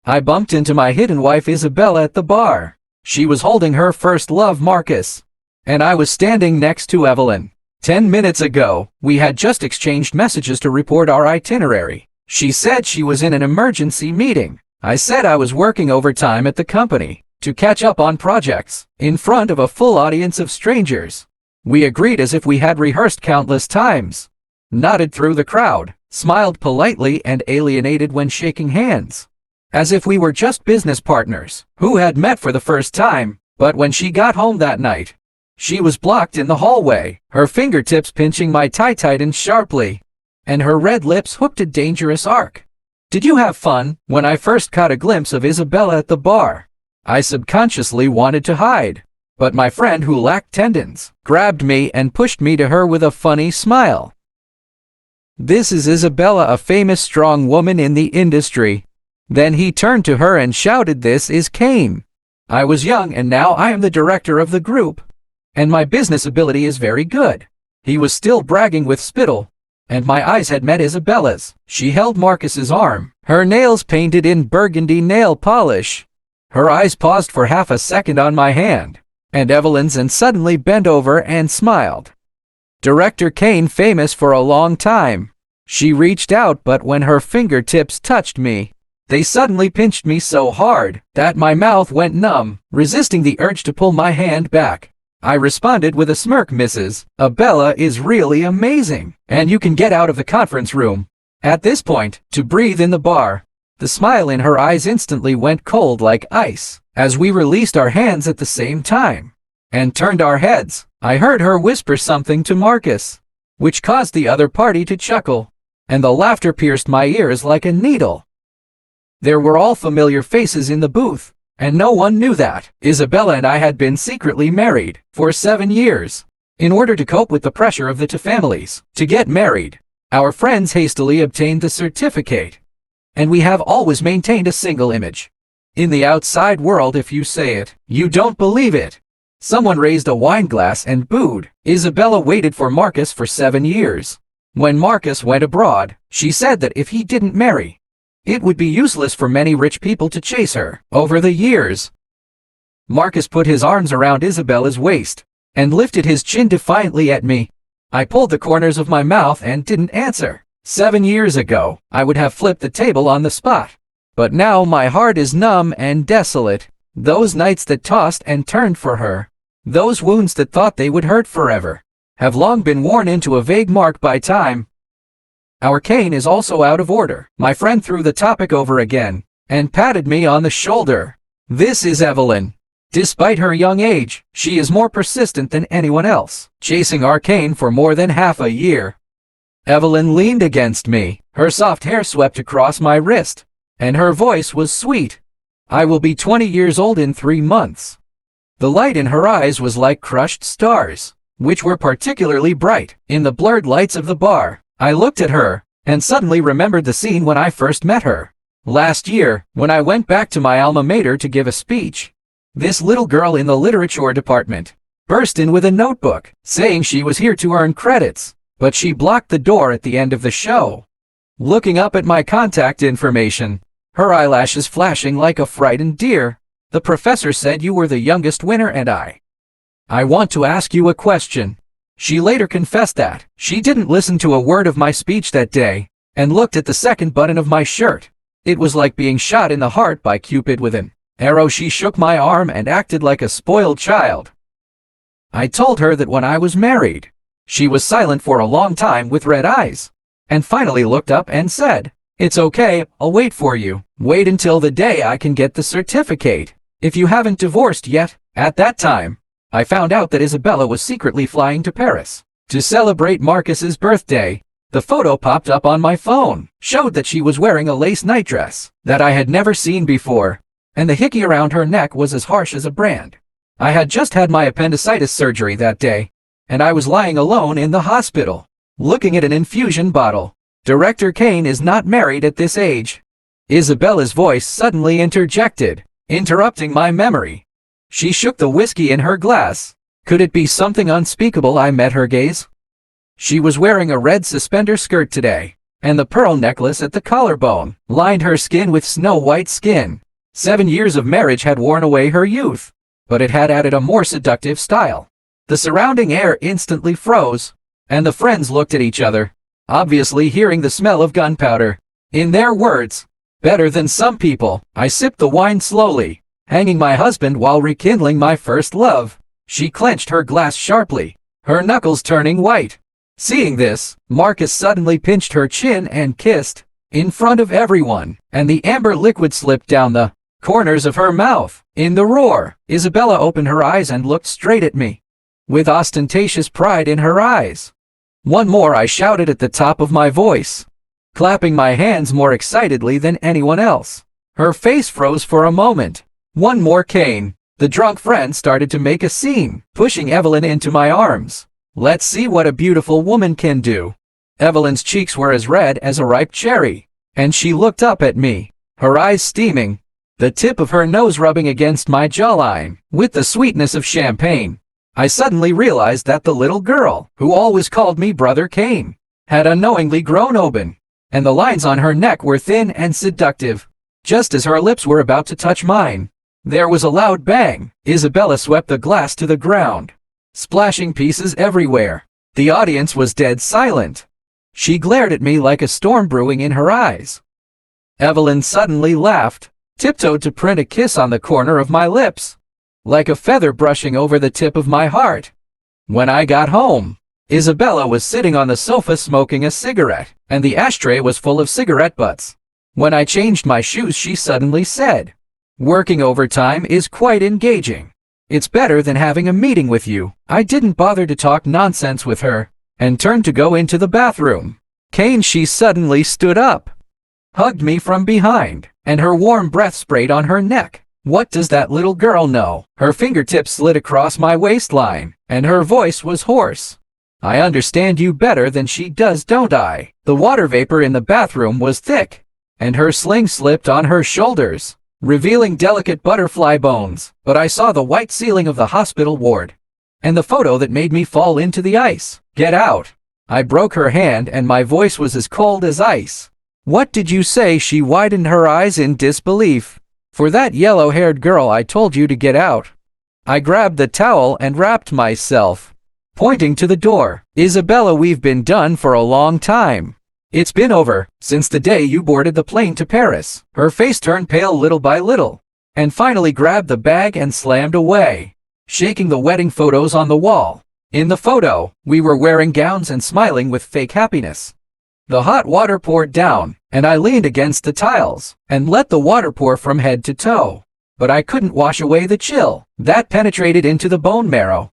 I bumped into my hidden wife Isabella at the bar. She was holding her first love, Marcus. And I was standing next to Evelyn. 10 minutes ago, we had just exchanged messages to report our itinerary. She said she was in an emergency meeting. I said I was working overtime at the company to catch up on projects in front of a full audience of strangers. We agreed as if we had rehearsed countless times. Nodded through the crowd, smiled politely and alienated when shaking hands. As if we were just business partners who had met for the first time. But when she got home that night, she was blocked in the hallway, her fingertips pinching my tie tightened sharply, and her red lips hooked a dangerous arc. Did you have fun? When I first caught a glimpse of Isabella at the bar, I subconsciously wanted to hide. But my friend who lacked tendons grabbed me and pushed me to her with a funny smile. This is Isabella, a famous strong woman in the industry. Then he turned to her and shouted, "This is Kane. I was young and now I am the director of the group. And my business ability is very good." He was still bragging with spittle, and my eyes had met Isabella's. She held Marcus's arm, her nails painted in burgundy nail polish. Her eyes paused for half a second on my hand, and Evelyn's, and suddenly bent over and smiled. Director Kane, famous for a long time. She reached out, but when her fingertips touched me, they suddenly pinched me so hard that my mouth went numb, resisting the urge to pull my hand back. I responded with a smirk, "Mrs. Abella is really amazing, and you can get out of the conference room." At this point, to breathe in the bar. The smile in her eyes instantly went cold like ice, as we released our hands at the same time, and turned our heads. I heard her whisper something to Marcus, which caused the other party to chuckle, and the laughter pierced my ears like a needle. There were all familiar faces in the booth, and no one knew that Isabella and I had been secretly married for 7 years. In order to cope with the pressure of the two families to get married, our friends hastily obtained the certificate, and we have always maintained a single image. In the outside world, if you say it, you don't believe it. Someone raised a wine glass and booed. Isabella waited for Marcus for 7 years. When Marcus went abroad, she said that if he didn't marry, it would be useless for many rich people to chase her. Over the years, Marcus put his arms around Isabella's waist and lifted his chin defiantly at me. I pulled the corners of my mouth and didn't answer. 7 years ago, I would have flipped the table on the spot. But now my heart is numb and desolate. Those nights that tossed and turned for her, those wounds that thought they would hurt forever, have long been worn into a vague mark by time. Our cane is also out of order. My friend threw the topic over again and patted me on the shoulder. This is Evelyn. Despite her young age, she is more persistent than anyone else, chasing our cane for more than half a year. Evelyn leaned against me, her soft hair swept across my wrist, and her voice was sweet. I will be 20 years old in 3 months. The light in her eyes was like crushed stars, which were particularly bright in the blurred lights of the bar. I looked at her, and suddenly remembered the scene when I first met her. Last year, when I went back to my alma mater to give a speech, this little girl in the literature department burst in with a notebook, saying she was here to earn credits, but she blocked the door at the end of the show. Looking up at my contact information, her eyelashes flashing like a frightened deer, the professor said, "You were the youngest winner, and I want to ask you a question." She later confessed that she didn't listen to a word of my speech that day, and looked at the second button of my shirt. It was like being shot in the heart by Cupid with an arrow. She shook my arm and acted like a spoiled child. I told her that when I was married. She was silent for a long time with red eyes, and finally looked up and said, "It's okay, I'll wait for you. Wait until the day I can get the certificate. If you haven't divorced yet." At that time, I found out that Isabella was secretly flying to Paris to celebrate Marcus's birthday. The photo popped up on my phone, showed that she was wearing a lace nightdress that I had never seen before, and the hickey around her neck was as harsh as a brand. I had just had my appendicitis surgery that day, and I was lying alone in the hospital, looking at an infusion bottle. Director Kane is not married at this age. Isabella's voice suddenly interjected, interrupting my memory. She shook the whiskey in her glass. Could it be something unspeakable? I met her gaze. She was wearing a red suspender skirt today, and the pearl necklace at the collarbone lined her skin with snow-white skin. 7 years of marriage had worn away her youth, but it had added a more seductive style. The surrounding air instantly froze, and the friends looked at each other, obviously hearing the smell of gunpowder. In their words, better than some people. I sipped the wine slowly, hanging my husband while rekindling my first love. She clenched her glass sharply, her knuckles turning white. Seeing this, Marcus suddenly pinched her chin and kissed, in front of everyone, and the amber liquid slipped down the corners of her mouth. In the roar, Isabella opened her eyes and looked straight at me, with ostentatious pride in her eyes. "One more," I shouted at the top of my voice, clapping my hands more excitedly than anyone else. Her face froze for a moment. "One more, Kane." The drunk friend started to make a scene, pushing Evelyn into my arms. "Let's see what a beautiful woman can do." Evelyn's cheeks were as red as a ripe cherry, and she looked up at me, her eyes steaming, the tip of her nose rubbing against my jawline with the sweetness of champagne. I suddenly realized that the little girl, who always called me Brother Kane, had unknowingly grown open, and the lines on her neck were thin and seductive. Just as her lips were about to touch mine, there was a loud bang. Isabella swept the glass to the ground, splashing pieces everywhere. The audience was dead silent. She glared at me like a storm brewing in her eyes. Evelyn suddenly laughed, tiptoed to print a kiss on the corner of my lips, like a feather brushing over the tip of my heart. When I got home, Isabella was sitting on the sofa smoking a cigarette, and the ashtray was full of cigarette butts. When I changed my shoes, she suddenly said, "Working overtime is quite engaging. It's better than having a meeting with you." I didn't bother to talk nonsense with her, and turned to go into the bathroom. "Kane," she suddenly stood up, hugged me from behind, and her warm breath sprayed on her neck. "What does that little girl know?" Her fingertips slid across my waistline, and her voice was hoarse. "I understand you better than she does, don't I?" The water vapor in the bathroom was thick, and her sling slipped on her shoulders, revealing delicate butterfly bones, but I saw the white ceiling of the hospital ward, and the photo that made me fall into the ice. "Get out!" I broke her hand, and my voice was as cold as ice. "What did you say?" She widened her eyes in disbelief. "For that yellow-haired girl, I told you to get out." I grabbed the towel and wrapped myself, pointing to the door. "Isabella, we've been done for a long time. It's been over since the day you boarded the plane to Paris." Her face turned pale little by little, and finally grabbed the bag and slammed away, shaking the wedding photos on the wall. In the photo, we were wearing gowns and smiling with fake happiness. The hot water poured down, and I leaned against the tiles and let the water pour from head to toe. But I couldn't wash away the chill that penetrated into the bone marrow.